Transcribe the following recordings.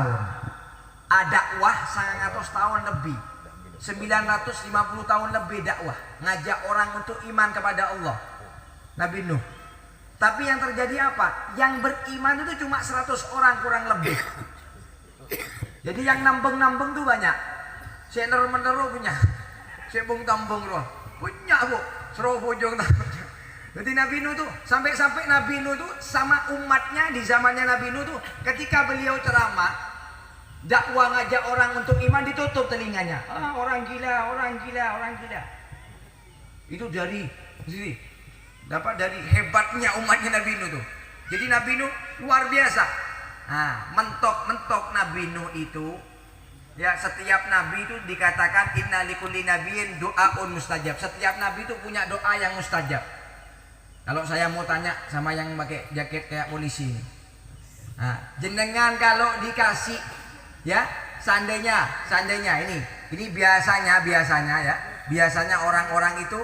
tahun. Dakwah 100 tahun lebih. 950 tahun lebih dakwah, ngajak orang untuk iman kepada Allah. Nabi Nuh. Tapi yang terjadi apa? Yang beriman itu cuma 100 orang kurang lebih. Jadi yang nambeng-nambeng tuh banyak. Saya meneru punya. Saya bung tambeng roh. Punya bu. Seroh bojong tambeng. Jadi Nabi Nuh tuh sampai Nabi Nuh tuh sama umatnya di zamannya Nabi Nuh tuh ketika beliau ceramah dakwah ngajak orang untuk iman ditutup telinganya. Orang gila, orang gila, orang gila. Itu dari sini. Dapat dari hebatnya umatnya Nabi Nuh tuh. Jadi Nabi Nuh luar biasa. Mentok Nabi Nuh itu, ya setiap nabi itu dikatakan inna likulli nabiyyin doaun mustajab. Setiap nabi itu punya doa yang mustajab. Kalau saya mau tanya sama yang pakai jaket kayak polisi ini, jenengan kalau dikasih, ya seandainya ini biasanya ya, biasanya orang-orang itu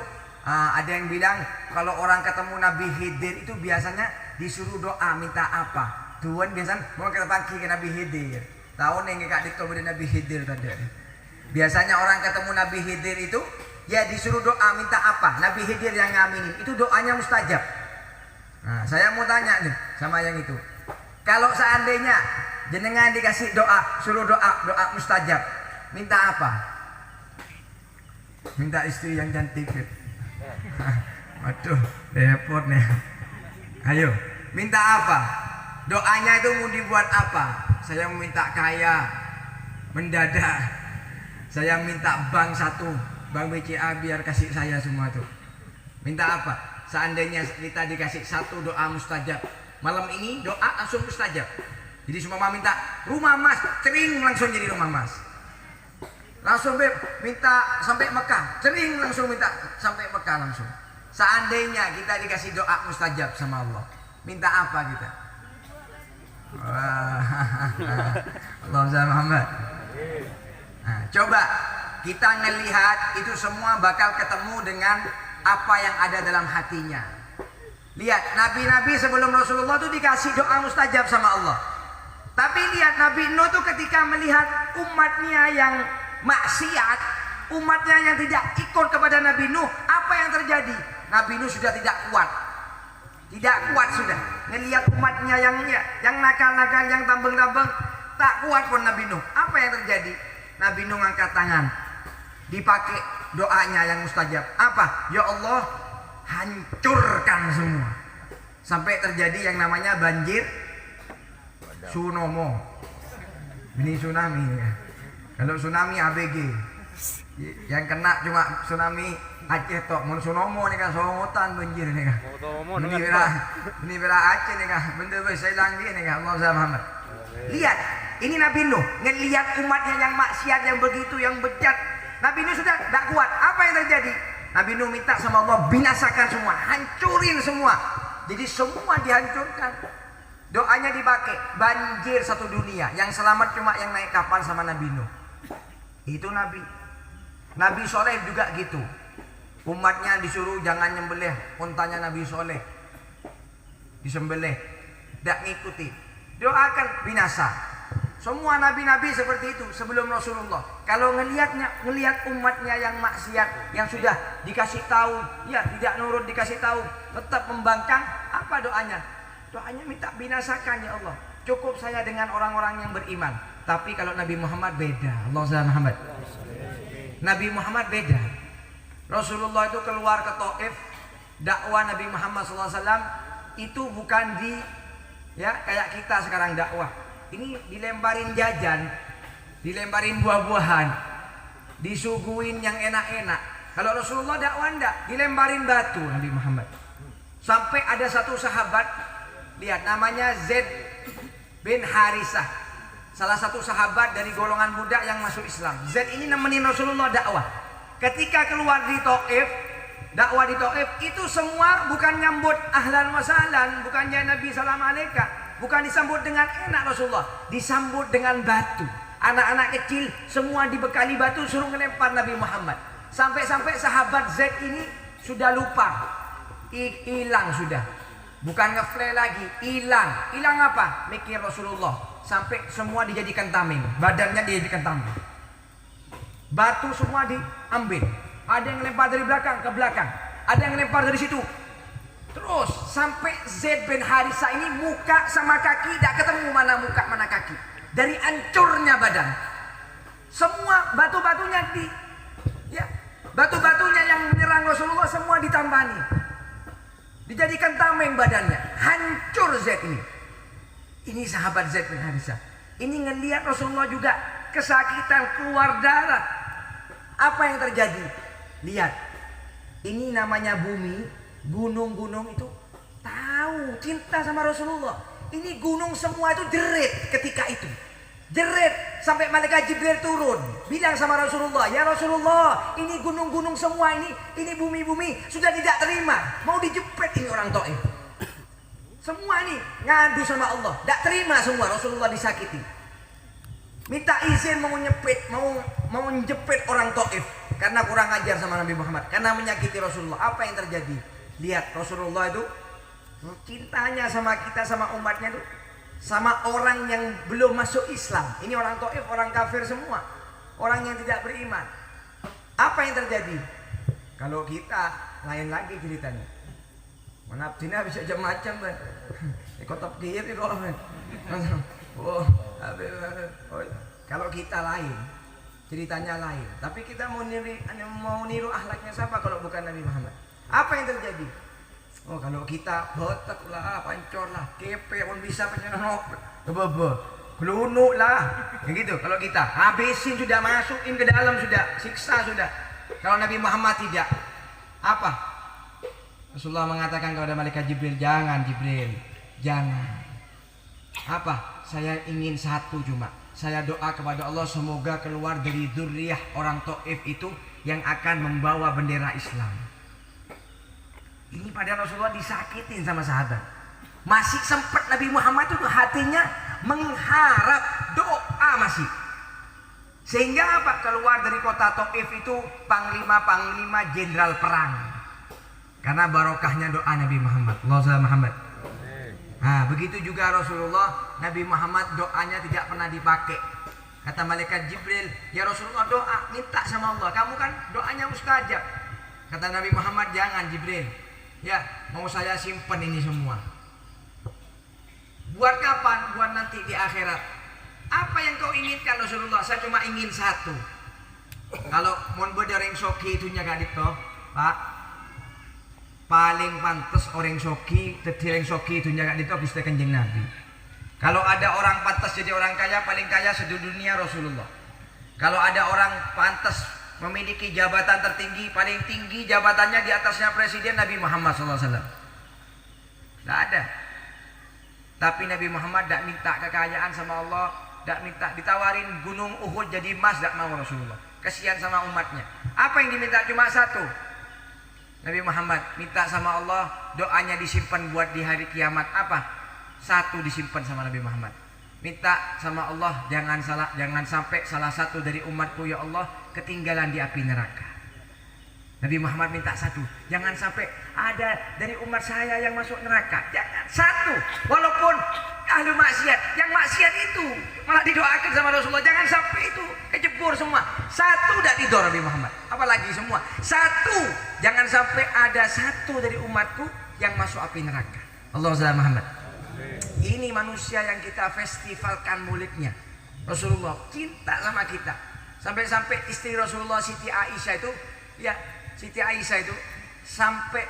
ada yang bilang kalau orang ketemu Nabi Khidir itu biasanya disuruh doa minta apa? Tuhan biasanya mau kita pagi ke Nabi Khidir. Tahun yang kak dikto Nabi Khidir tadi. Biasanya orang ketemu Nabi Khidir itu ya disuruh doa minta apa? Nabi Khidir yang ngaminin. Itu doanya mustajab. Nah, saya mau tanya nih sama yang itu. Kalau seandainya jenengan dikasih doa, suruh doa mustajab, minta apa? Minta istri yang cantik. Waduh, repot nih. Ayo, minta apa? Doanya itu mau dibuat apa? Saya minta kaya mendadak. Saya minta bank satu, bank BCA biar kasih saya semua tuh. Minta apa? Seandainya kita dikasih satu doa mustajab, malam ini doa langsung mustajab. Jadi semua minta rumah emas, cering langsung jadi rumah emas. Langsung minta sampai Mekah, cering langsung minta sampai Mekah langsung. Seandainya kita dikasih doa mustajab sama Allah, minta apa kita? Allahumma Muhammad. Coba kita ngelihat itu semua bakal ketemu dengan apa yang ada dalam hatinya. Lihat nabi-nabi sebelum Rasulullah itu dikasih doa mustajab sama Allah. Tapi lihat Nabi Nuh tuh ketika melihat umatnya yang maksiat, umatnya yang tidak ikut kepada Nabi Nuh, apa yang terjadi? Nabi Nuh sudah tidak kuat. Tidak kuat sudah. Ngelihat umatnya yang nakal-nakal, yang tambeng-tambeng, tak kuat pun Nabi Nuh. Apa yang terjadi? Nabi Nuh ngangkat tangan. Dipakai doanya yang mustajab. Apa? Ya Allah, hancurkan semua. Sampai terjadi yang namanya banjir tsunami. Ini tsunami ya. Kalau tsunami ABG. Yang kena cuma tsunami Aceh tok, mun Sunomo nih kan songotan banjir nih kan. Ini bela Aceh nih kan, benda saya langgi nih kan, Allah Muhammad. Lihat, ini Nabi Nuh ngelihat umatnya yang maksiat, yang begitu, yang bejat. Nabi Nuh sudah tidak kuat. Apa yang terjadi? Nabi Nuh minta sama Allah binasakan semua, hancurin semua. Jadi semua dihancurkan. Doanya dipakai, banjir satu dunia. Yang selamat cuma yang naik kapal sama Nabi Nuh. Itu Nabi. Nabi Soleh juga gitu. Umatnya disuruh jangan nyembelih untanya Nabi Soleh, disembelih, tidak ngikuti, doakan binasa. Semua nabi-nabi seperti itu sebelum Rasulullah. Kalau ngelihat umatnya yang maksiat, yang sudah dikasih tahu, ya tidak nurut dikasih tahu, tetap membangkang, apa doanya? Doanya minta binasakan ya Allah. Cukup saya dengan orang-orang yang beriman. Tapi kalau Nabi Muhammad beda. Allahumma Muhammad. Nabi Muhammad beda. Rasulullah itu keluar ke Taif, dakwah Nabi Muhammad SAW itu bukan kayak kita sekarang dakwah. Ini dilemparin jajan, dilemparin buah-buahan, disuguhin yang enak-enak. Kalau Rasulullah dakwah enggak, dilemparin batu Nabi Muhammad. Sampai ada satu sahabat, lihat namanya Zaid bin Harisah, salah satu sahabat dari golongan budak yang masuk Islam. Zaid ini nemenin Rasulullah dakwah. Ketika keluar di Taif, dakwah di Taif itu semua bukan nyambut ahlan wa sahlan, bukannya Nabi salam alaika, bukan disambut dengan enak Rasulullah, disambut dengan batu. Anak-anak kecil semua dibekali batu suruh ngelempar Nabi Muhammad. Sampai-sampai sahabat Zaid ini sudah lupa, hilang sudah. Bukan ngeflare lagi, hilang. Hilang apa? Mikir Rasulullah. Sampai semua dijadikan tameng, badannya dijadikan tameng. Batu semua diambil. Ada yang lempar dari belakang ke belakang, ada yang lempar dari situ. Terus sampai Zaid bin Harisah ini muka sama kaki tidak ketemu, mana muka mana kaki. Dari hancurnya badan. Semua batu-batunya batu-batunya yang menyerang Rasulullah semua ditambani. Dijadikan tameng badannya. Hancur Zaid ini. Ini sahabat Zaid bin Harisah. Ini ngelihat Rasulullah juga kesakitan, keluar darah. Apa yang terjadi? Lihat. Ini namanya bumi, gunung-gunung itu tahu cinta sama Rasulullah. Ini gunung semua itu jerit ketika itu. Jerit sampai malaikat Jibril turun, bilang sama Rasulullah, "Ya Rasulullah, ini gunung-gunung semua ini bumi-bumi sudah tidak terima, mau dijepret ini orang Taif." Semua ini ngadu sama Allah, tidak terima semua Rasulullah disakiti. Minta izin mau nyepit, mau menjepit orang Taif karena kurang ajar sama Nabi Muhammad, karena menyakiti Rasulullah. Apa yang terjadi? Lihat Rasulullah itu cintanya sama kita, sama umatnya itu, sama orang yang belum masuk Islam. Ini orang Taif, orang kafir semua, orang yang tidak beriman. Apa yang terjadi? Kalau kita lain lagi ceritanya. Menafsirnya bisa macam-macam kan. Kotak kiyep itu kan. Kalau kita lain, ceritanya lain. Tapi kita mau niru akhlaknya siapa kalau bukan Nabi Muhammad? Apa yang terjadi? Oh, kalau kita botak lah, pancor lah, kepe pun bisa penyenok, gelunuk lah, yang gitu. Kalau kita habisin sudah, masukin ke dalam sudah, siksa sudah. Kalau Nabi Muhammad tidak, apa? Rasulullah mengatakan kepada malaikat Jibril, "Jangan Jibril, jangan." Apa? Saya ingin satu cuma. Saya doa kepada Allah semoga keluar dari dzurriyyah orang Taif itu yang akan membawa bendera Islam. Ini pada Rasulullah disakitin sama sahabat. Masih sempat Nabi Muhammad itu hatinya mengharap doa masih. Sehingga apa? Keluar dari kota Taif itu panglima-panglima jenderal perang. Karena barokahnya doa Nabi Muhammad. Allahumma Muhammad. Nah, begitu juga Rasulullah, Nabi Muhammad doanya tidak pernah dipakai. Kata malaikat Jibril, "Ya Rasulullah, doa minta sama Allah. Kamu kan doanya mustajab." Kata Nabi Muhammad, "Jangan Jibril. Ya, mau saya simpen ini semua. Buat kapan? Buat nanti di akhirat. Apa yang kau inginkan Rasulullah? Saya cuma ingin satu. Kalau mon bedereng soki itu nyaga dito, Pak. Paling pantas orang soki, tetireng soki itu nyaga dito bisa Kanjeng Nabi. Kalau ada orang pantas jadi orang kaya, paling kaya sedunia dunia Rasulullah. Kalau ada orang pantas memiliki jabatan tertinggi, paling tinggi jabatannya di atasnya presiden Nabi Muhammad SAW. Tidak ada. Tapi Nabi Muhammad tidak minta kekayaan sama Allah, tidak minta ditawarin gunung Uhud jadi emas, tidak mau Rasulullah. Kasihan sama umatnya. Apa yang diminta? Cuma satu. Nabi Muhammad minta sama Allah doanya disimpan buat di hari kiamat. Apa? Satu disimpan sama Nabi Muhammad. Minta sama Allah jangan sampai salah satu dari umatku ya Allah ketinggalan di api neraka. Nabi Muhammad minta satu, jangan sampai ada dari umat saya yang masuk neraka. Jangan satu, walaupun ahli maksiat, yang maksiat itu malah didoakan sama Rasulullah, jangan sampai itu kejebur semua. Satu tidak didor Nabi Muhammad, apalagi semua. Satu, jangan sampai ada satu dari umatku yang masuk api neraka. Allahumma Muhammad. Ini manusia yang kita festivalkan mulutnya. Rasulullah cinta sama kita. Sampai-sampai istri Rasulullah Siti Aisyah itu, ya Siti Aisyah itu sampai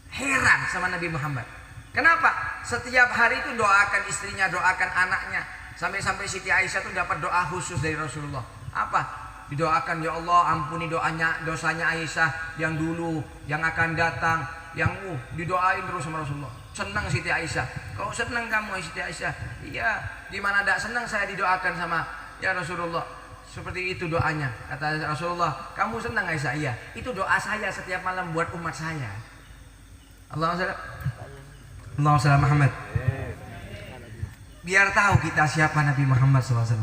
heran sama Nabi Muhammad. Kenapa? Setiap hari itu doakan istrinya, doakan anaknya. Sampai-sampai Siti Aisyah itu dapat doa khusus dari Rasulullah. Apa? Didoakan, ya Allah ampuni dosanya Aisyah yang dulu, yang akan datang, yang didoain terus sama Rasulullah. Senang Siti Aisyah. Kau senang kamu Siti Aisyah? Iya. Di mana tidak senang saya didoakan sama ya Rasulullah. Seperti itu doanya. Kata Rasulullah, kamu senang Aisyah? Iya. Itu doa saya setiap malam buat umat saya. Allahumma salli Muhammad. Biar tahu kita siapa Nabi Muhammad SAW.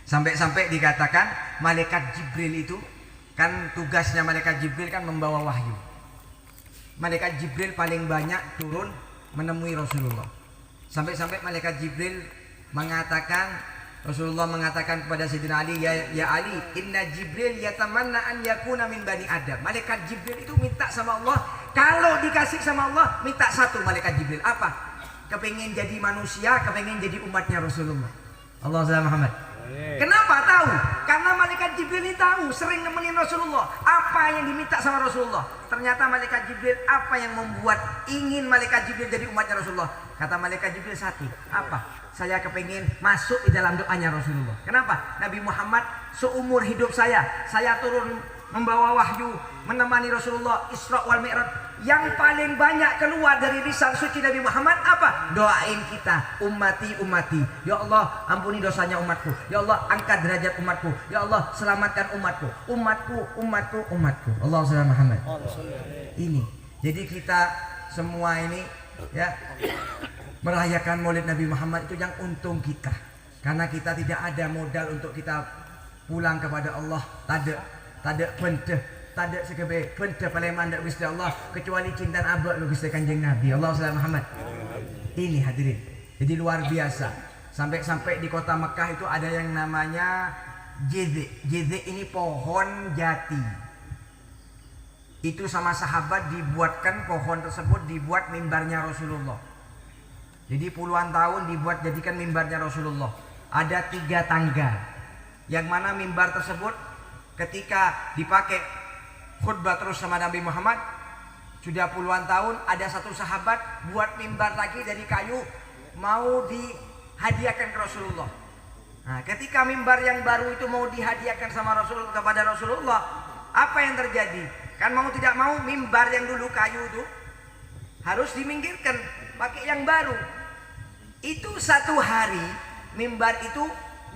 Sampai-sampai dikatakan malaikat Jibril itu kan tugasnya malaikat Jibril kan membawa wahyu. malaikat Jibril paling banyak turun menemui Rasulullah. Sampai-sampai malaikat Jibril mengatakan, Rasulullah mengatakan kepada Sayyidina Ali, ya Ali, inna Jibril yatamanna an yakuna min bani Adam. Malaikat Jibril itu minta sama Allah, kalau dikasih sama Allah, minta satu malaikat Jibril. Apa? Kepengen jadi manusia, kepengen jadi umatnya Rasulullah. Allahumma Muhammad. Kenapa tahu? Karena malaikat Jibril ini tahu, sering nemenin Rasulullah. Apa yang diminta sama Rasulullah? Ternyata malaikat Jibril, apa yang membuat ingin malaikat Jibril jadi umatnya Rasulullah? Kata malaikat Jibril satu, apa? Saya kepengen masuk di dalam doanya Rasulullah. Kenapa? Nabi Muhammad seumur hidup saya turun membawa wahyu, menemani Rasulullah Isra wal Mi'raj. Yang paling banyak keluar dari lisan suci Nabi Muhammad apa? Doain kita, ummati ummati. Ya Allah, ampuni dosanya umatku. Ya Allah, angkat derajat umatku. Ya Allah, selamatkan umatku. Umatku, umatku, umatku. Allah SWT Muhammad. Ini. Jadi kita semua ini ya merayakan Maulid Nabi Muhammad itu yang untung kita. Karena kita tidak ada modal untuk kita pulang kepada Allah. Tak ada benda, tak ada sekebe benda paling mandak Gusti Allah kecuali cinta abad lu Gusti Kanjeng Nabi. Allah SWT Muhammad. Ini hadirin. Jadi luar biasa. Sampai di kota Mekah itu ada yang namanya jidhi. Jidhi ini pohon jati. Itu sama sahabat dibuatkan pohon tersebut, dibuat mimbarnya Rasulullah. Jadi puluhan tahun dibuat jadikan mimbarnya Rasulullah. Ada 3 tangga. Yang mana mimbar tersebut ketika dipakai khutbah terus sama Nabi Muhammad, sudah puluhan tahun, ada satu sahabat buat mimbar lagi dari kayu, mau dihadiahkan ke Rasulullah. Nah, ketika mimbar yang baru itu mau dihadiahkan sama Rasulullah kepada Rasulullah, apa yang terjadi? Kan mau tidak mau mimbar yang dulu kayu itu harus diminggirkan, pakai yang baru. Itu 1 hari mimbar itu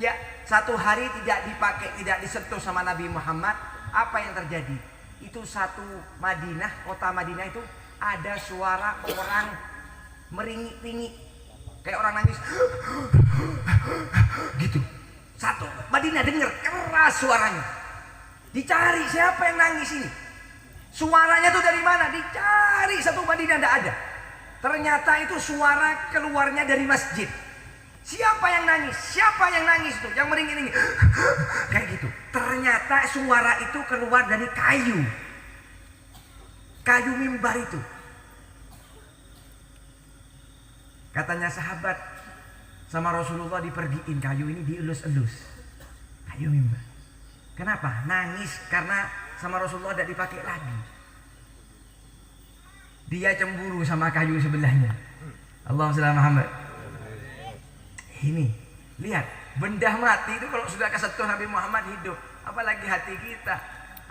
ya 1 hari tidak dipakai, tidak disentuh sama Nabi Muhammad. Apa yang terjadi? Itu satu Madinah, kota Madinah itu ada suara orang meringik-ringik kayak orang nangis gitu. Satu Madinah dengar keras suaranya. Dicari siapa yang nangis ini? Suaranya tuh dari mana? Dicari satu Madinah tidak ada. Ternyata itu suara keluarnya dari masjid. Siapa yang nangis? Siapa yang nangis tuh? Yang meringik-ringik kayak gitu. Ternyata suara itu keluar dari kayu. Kayu mimbar itu. Katanya sahabat sama Rasulullah dipergiin kayu ini dielus-elus. Kayu mimbar. Kenapa? Nangis karena sama Rasulullah tidak dipakai lagi. Dia cemburu sama kayu sebelahnya. Allahumma shalli ala Muhammad. Ini, lihat, benda mati itu kalau sudah kesentuh Nabi Muhammad hidup. Apalagi hati kita,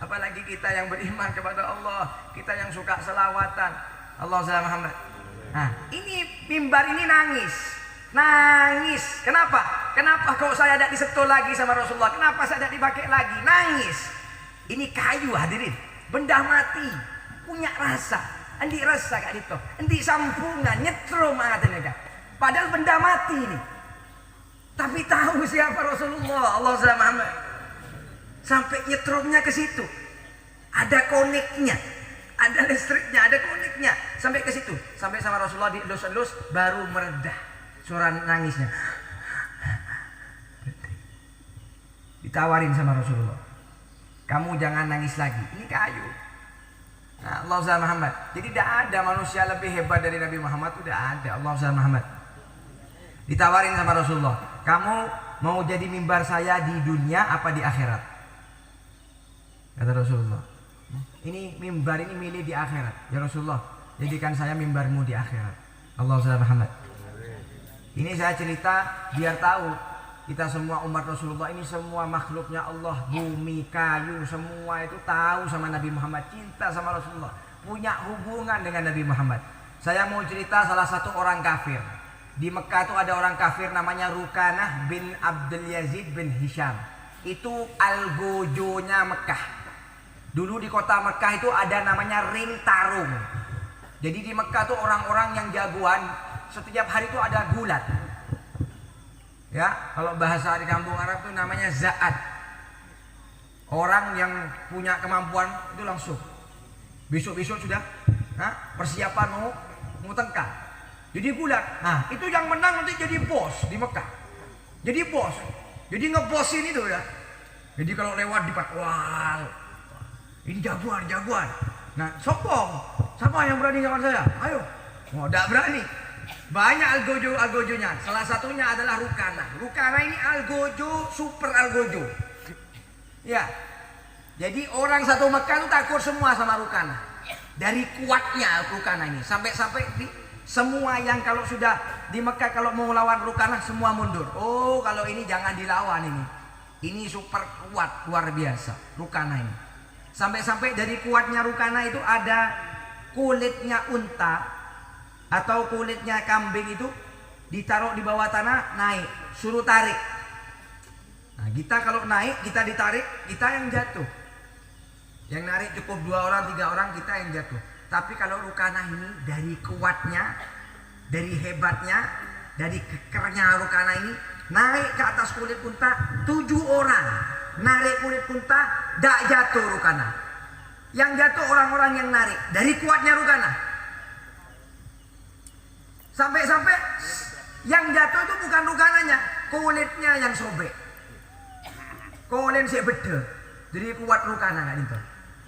apalagi kita yang beriman kepada Allah, kita yang suka selawatan. Allahumma shalli ala Muhammad. Nah, ini mimbar ini nangis. Nangis. Kenapa? Kenapa kok saya tidak disentuh lagi sama Rasulullah? Kenapa saya tidak dipakai lagi? Nangis. Ini kayu hadirin, benda mati, punya rasa. Endi rasa kak dito, endi sampungan, nyetrum katanya. Padahal benda mati ini. Tapi tahu siapa Rasulullah, Allah SWT. Sampai nyetrumnya ke situ. Ada koneknya, ada listriknya, ada koneknya. Sampai ke situ, sampai sama Rasulullah dielus-elus, baru meredah suara nangisnya. Ditawarin sama Rasulullah, kamu jangan nangis lagi, ini kayu. Nah, Allah SWT Muhammad. Jadi tidak ada manusia lebih hebat dari Nabi Muhammad, tidak ada. Allah SWT Muhammad. Ditawarin sama Rasulullah, kamu mau jadi mimbar saya di dunia apa di akhirat? Kata Rasulullah, ini mimbar ini milih di akhirat. Ya Rasulullah, jadikan saya mimbarmu di akhirat. Allah SWT Muhammad. Ini saya cerita biar tahu kita semua umat Rasulullah ini semua makhluknya Allah, bumi, kayu, semua itu tahu sama Nabi Muhammad, cinta sama Rasulullah, punya hubungan dengan Nabi Muhammad. Saya mau cerita salah satu orang kafir. Di Mekah itu ada orang kafir namanya Rukanah bin Abdul Yazid bin Hisham. Itu algojonya Mekah. Dulu di kota Mekah itu ada namanya ring tarung. Jadi di Mekah itu orang-orang yang jagoan, setiap hari itu ada gulat. Ya, kalau bahasa di kampung Arab itu namanya za'at. Orang yang punya kemampuan itu langsung besok-besok sudah Persiapan mau tengkar. Jadi bulat. Nah, itu yang menang nanti jadi bos di Mekah. Jadi bos. Jadi ngebosin itu ya. Jadi kalau lewat di patwal, ini jagoan. Nah, sombong. Siapa yang berani lawan saya? Ayo. Tidak berani. Banyak algojo-algojonya. Salah satunya adalah Rukana. Rukana ini algojo, super algojo. Ya. Jadi orang satu Mekah itu takut semua sama Rukana. Dari kuatnya Rukana ini. Sampai-sampai semua yang kalau sudah di Mekah kalau mau lawan Rukana semua mundur. Oh, kalau ini jangan dilawan ini. Ini super kuat, luar biasa Rukana ini. Sampai-sampai dari kuatnya Rukana itu ada kulitnya unta atau kulitnya kambing itu ditaruh di bawah tanah, naik, suruh tarik. Nah, kita kalau naik, kita ditarik, kita yang jatuh. Yang narik cukup 2 orang, 3 orang, kita yang jatuh. Tapi kalau Rukana ini dari kuatnya, dari hebatnya, dari kekernya Rukana ini, naik ke atas kulit unta 7 orang. Narik kulit unta, tidak jatuh Rukana. Yang jatuh orang-orang yang narik. Dari kuatnya Rukana. Sampai-sampai yang jatuh itu bukan Rukananya, kulitnya yang sobek. Kulit si beda. Jadi kuat Rukana kan itu.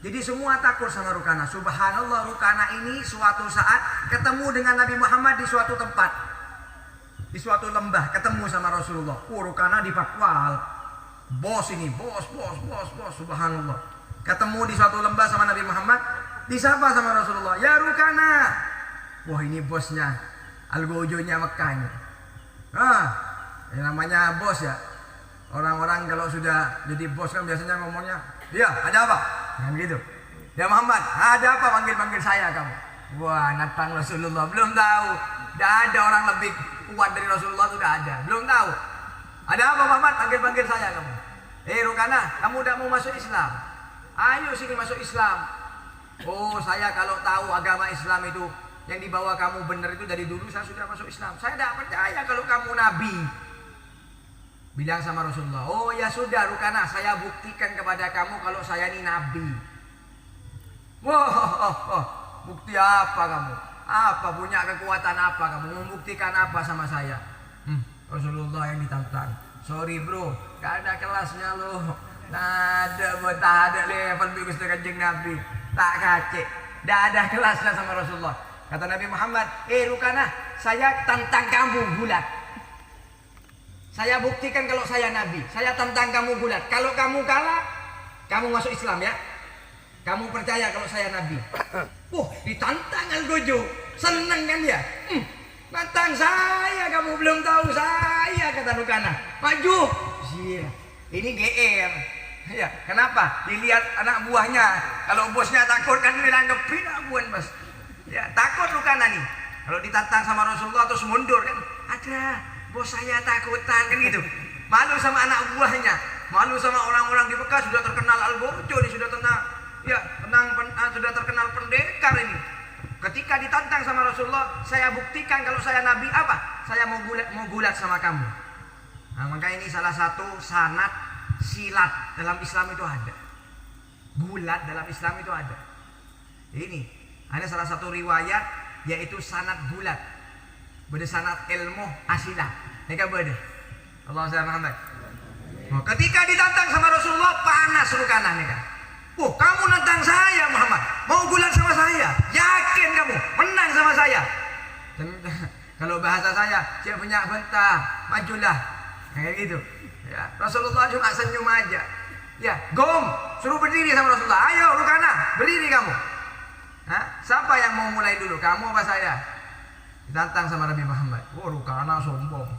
Jadi semua takut sama Rukana. Subhanallah, Rukana ini suatu saat ketemu dengan Nabi Muhammad di suatu tempat. Di suatu lembah ketemu sama Rasulullah. Rukana di Pakwal. Bos ini, bos. Subhanallah. Ketemu di suatu lembah sama Nabi Muhammad. Disapa sama Rasulullah. Ya Rukana. Wah, ini bosnya. Algojonya Mekah ini. Yang namanya bos ya. Orang-orang kalau sudah jadi bos kan biasanya ngomongnya, "Ya, ada apa?" Kan gitu. "Ya Muhammad, ada apa panggil-panggil saya kamu?" Wah, natang Rasulullah. Belum tahu. Tidak ada orang lebih kuat dari Rasulullah, sudah ada. Belum tahu. "Ada apa Muhammad? Panggil-panggil saya kamu." Rukana, kamu udah mau masuk Islam? Ayo sini masuk Islam. Oh, saya kalau tahu agama Islam itu yang dibawa kamu benar itu dari dulu saya sudah masuk Islam. Saya tidak percaya kalau kamu nabi. Bilang sama Rasulullah, "Oh ya sudah Rukana, saya buktikan kepada kamu kalau saya ini nabi." Wah, bukti apa kamu? Apa punya kekuatan apa kamu? Membuktikan apa sama saya? Rasulullah yang ditantang. "Sorry bro, gak ada kelasnya loh. Tak ada level bikin Kanjeng Nabi. Tak kacek. Gak ada kelasnya sama Rasulullah." Kata Nabi Muhammad, Rukana, saya tantang kamu bulat. Saya buktikan kalau saya nabi. Saya tantang kamu bulat. Kalau kamu kalah, kamu masuk Islam ya. Kamu percaya kalau saya nabi. Ditantang Algojo. Senang kan ya? Tantang saya, kamu belum tahu saya, kata Rukana. Maju. Ini GR. Ya, kenapa? Dilihat anak buahnya. Kalau bosnya takut kan dianggapin abuan bos. Ya, takut Rukana nih. Kalau ditantang sama Rasulullah terus mundur kan. Ada. Bos saya takutan kan gitu. Malu sama anak buahnya, malu sama orang-orang di Mekah. Sudah terkenal Algojo nih, sudah terkenal pendekar ini. Ketika ditantang sama Rasulullah, saya buktikan kalau saya nabi apa? Saya mau gulat sama kamu. Nah, maka ini salah satu sanad silat dalam Islam itu ada. Gulat dalam Islam itu ada. Ini ada salah satu riwayat yaitu sanad gulat. Beda sanad ilmu asilah. Mereka beda. Allah Muhammad. Ketika ditantang sama Rasulullah, panas Rukana mereka. Kamu nantang saya Muhammad, mau gulat sama saya? Yakin kamu menang sama saya? Kalau bahasa saya punya bentah, majulah. Kayak gitu. Ya, Rasulullah cuma senyum aja. Ya, gom, suruh berdiri sama Rasulullah. Ayo Rukana, berdiri kamu. Siapa yang mau mulai dulu? Kamu apa saya? Ditantang sama Nabi Muhammad. Rukana sombong.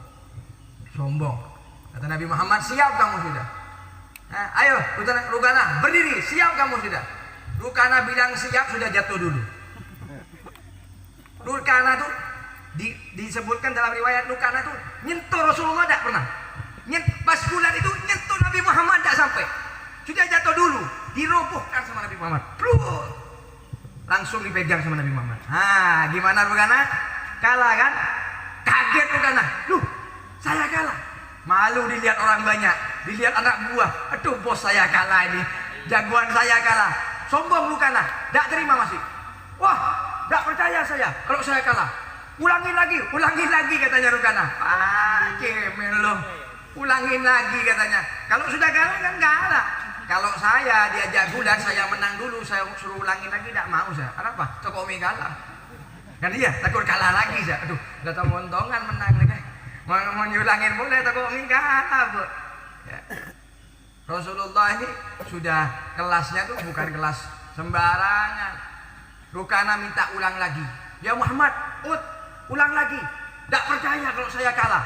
Kata Nabi Muhammad, siap kamu sudah. Ayo Rukana, berdiri, siap kamu sudah. Rukana bilang siap, sudah jatuh dulu. Rukana tuh disebutkan dalam riwayat, Rukana tuh nyentuh Rasulullah tidak pernah. Pas gulat itu nyentuh Nabi Muhammad tidak sampai. Sudah jatuh dulu, dirobohkan sama Nabi Muhammad. Langsung dipegang sama Nabi Muhammad. Gimana Rukana? Kalah kan? Kaget Rukana. Saya kalah. Malu dilihat orang banyak, dilihat anak buah. Aduh, bos saya kalah ini. Jagoan saya kalah. Sombong Rukana, tidak terima masih. Tidak percaya saya kalau saya kalah. Ulangin lagi katanya Rukana. Cemil loh. Ulangin lagi katanya. Kalau sudah kalah kan kalah. Kalau saya diajak gulat, saya menang dulu, saya suruh ulangin lagi, tidak mau saya. Kenapa? Tokomi kalah. Kan iya, takut kalah lagi saya. Aduh, udah tahu montongan menang nih. Mau nyulangin boleh, Tokomi kalah, Bu. Ya. Rasulullah ini sudah kelasnya tuh bukan kelas sembarangan. Rukana minta ulang lagi. Ya Muhammad, ulang lagi. Tidak percaya kalau saya kalah.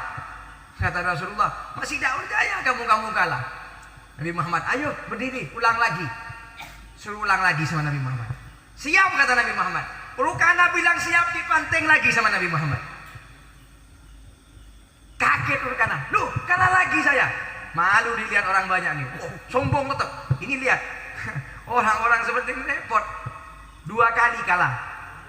Kata Rasulullah, masih tidak percaya kamu kalah. Nabi Muhammad, ayo berdiri, ulang lagi. Suruh ulang lagi sama Nabi Muhammad. Siap kata Nabi Muhammad. Rukana bilang siap, dipanting lagi sama Nabi Muhammad. Kaget Rukana, loh kalah lagi saya. Malu dilihat orang banyak nih. Sombong tetap. Ini lihat. Orang-orang seperti ini repot. 2 kali kalah.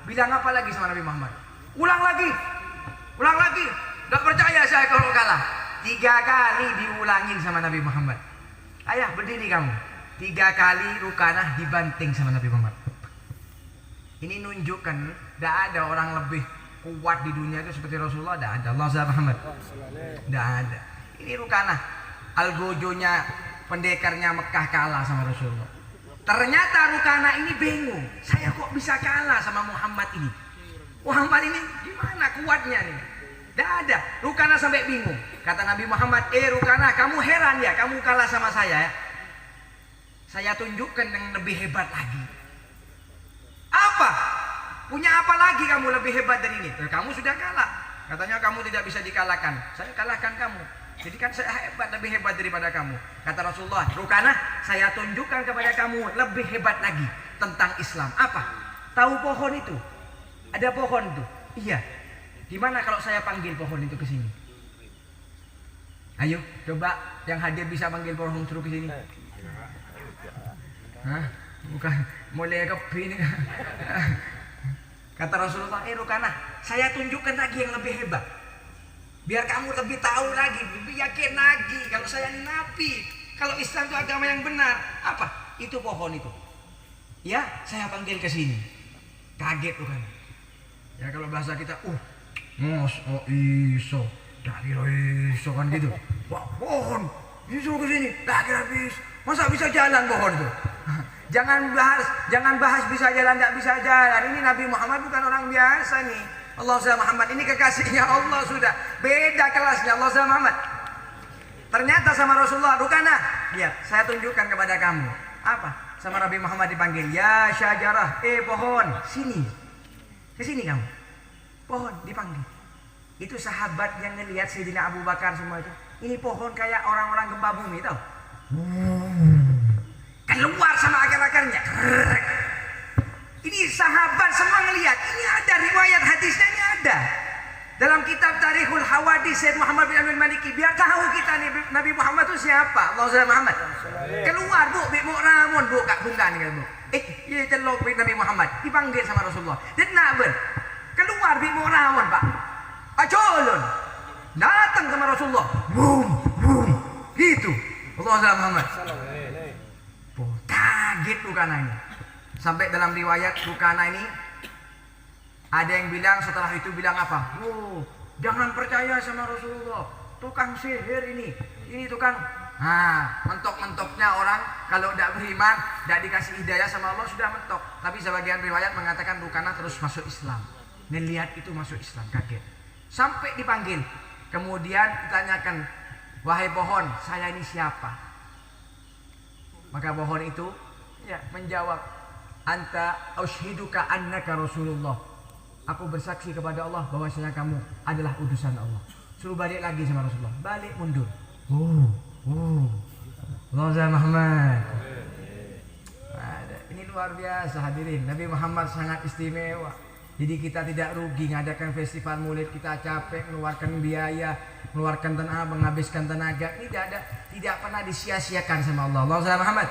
Bilang apa lagi sama Nabi Muhammad? Ulang lagi. Gak percaya saya kalau kalah. 3 kali diulangin sama Nabi Muhammad. Ayah berdiri kamu. 3 kali Rukana dibanting sama Nabi Muhammad. Ini nunjukkan tidak ada orang lebih kuat di dunia itu seperti Rasulullah. Tidak ada. Allah Muhammad. Tidak ada. Ini Rukana. Algojonya pendekarnya Mekah kalah sama Rasulullah. Ternyata Rukana ini bingung. Saya kok bisa kalah sama Muhammad ini? Muhammad ini gimana kuatnya nih? Tidak ada. Rukana sampai bingung. Kata Nabi Muhammad, Rukana, kamu heran ya kamu kalah sama saya ya? Saya tunjukkan yang lebih hebat lagi. Apa? Punya apa lagi kamu lebih hebat dari ini? Kamu sudah kalah. Katanya kamu tidak bisa dikalahkan. Saya kalahkan kamu. Jadi kan saya hebat, lebih hebat daripada kamu. Kata Rasulullah, Rukana, saya tunjukkan kepada kamu lebih hebat lagi tentang Islam. Apa? Tahu pohon itu? Ada pohon itu? Iya. Gimana kalau saya panggil pohon itu ke sini? Ayo, coba yang hadir bisa panggil pohon suruh ke sini. Hah? Bukan, mulai kepi nih. Kata Rasulullah, Rukana, saya tunjukkan lagi yang lebih hebat. Biar kamu lebih tahu lagi, lebih yakin lagi kalau saya ini nabi, kalau Islam itu agama yang benar. Apa? Itu pohon itu. Ya, saya panggil ke sini. Kaget tuh kan. Ya kalau bahasa kita, iso, dak kira iso kan gitu. Wah, pohon, disuruh ke sini, dak kira bisa. Masa bisa jalan pohon itu? Jangan bahas bisa jalan, tidak bisa jalan. Ini Nabi Muhammad bukan orang biasa nih. Allah Muhammad ini kekasihnya Allah sudah beda kelasnya Allah Muhammad. Ternyata sama Rasulullah, Rukana, lihat saya tunjukkan kepada kamu. Apa? Sama Nabi Muhammad dipanggil, ya syajarah, pohon, sini. Ke sini kamu. Pohon dipanggil. Itu sahabat yang ngelihat Sayyidina Abu Bakar semua itu. Ini pohon kayak orang-orang gempa bumi tau. Keluar sama akar-akarnya. Ini sahabat semua ngelihat. Ini ada riwayat hadisnya, ini ada. Dalam kitab Tarikhul Hawadis Sayyid Muhammad bin Abdul Maliki, biar tahu kita nih Nabi Muhammad itu siapa. Allah Muhammad. Keluar Bu, Bik Mu'ramun Bu, Kak Bungkan kan Bu. Iya celok Bik Nabi Muhammad. Dipanggil sama Rasulullah. Dan naber. Keluar Bik Mu'ramun Pak. Acolon. Datang sama Rasulullah. Boom. Gitu. Allah Muhammad. Kaget Rukana ini. Sampai dalam riwayat Rukana ini ada yang bilang setelah itu bilang apa? Jangan percaya sama Rasulullah. Tukang sihir ini. Ini tukang. Mentok-mentoknya orang kalau tidak beriman, tidak dikasih hidayah sama Allah sudah mentok. Tapi sebagian riwayat mengatakan Rukana terus masuk Islam. Dan lihat itu masuk Islam, kaget. Sampai dipanggil. Kemudian ditanyakan, wahai pohon, saya ini siapa? Maka pohon itu menjawab, anta ushiduka annaka Rasulullah. Aku bersaksi kepada Allah bahwasanya kamu adalah utusan Allah. Suruh balik lagi sama Rasulullah. Balik mundur. Allah Muhammad. Ini luar biasa hadirin. Nabi Muhammad sangat istimewa. Jadi kita tidak rugi ngadakan festival Maulid, kita capek mengeluarkan biaya, mengeluarkan tenaga, menghabiskan tenaga. Ini tidak pernah disia-siakan sama Allah. Allah Muhammad.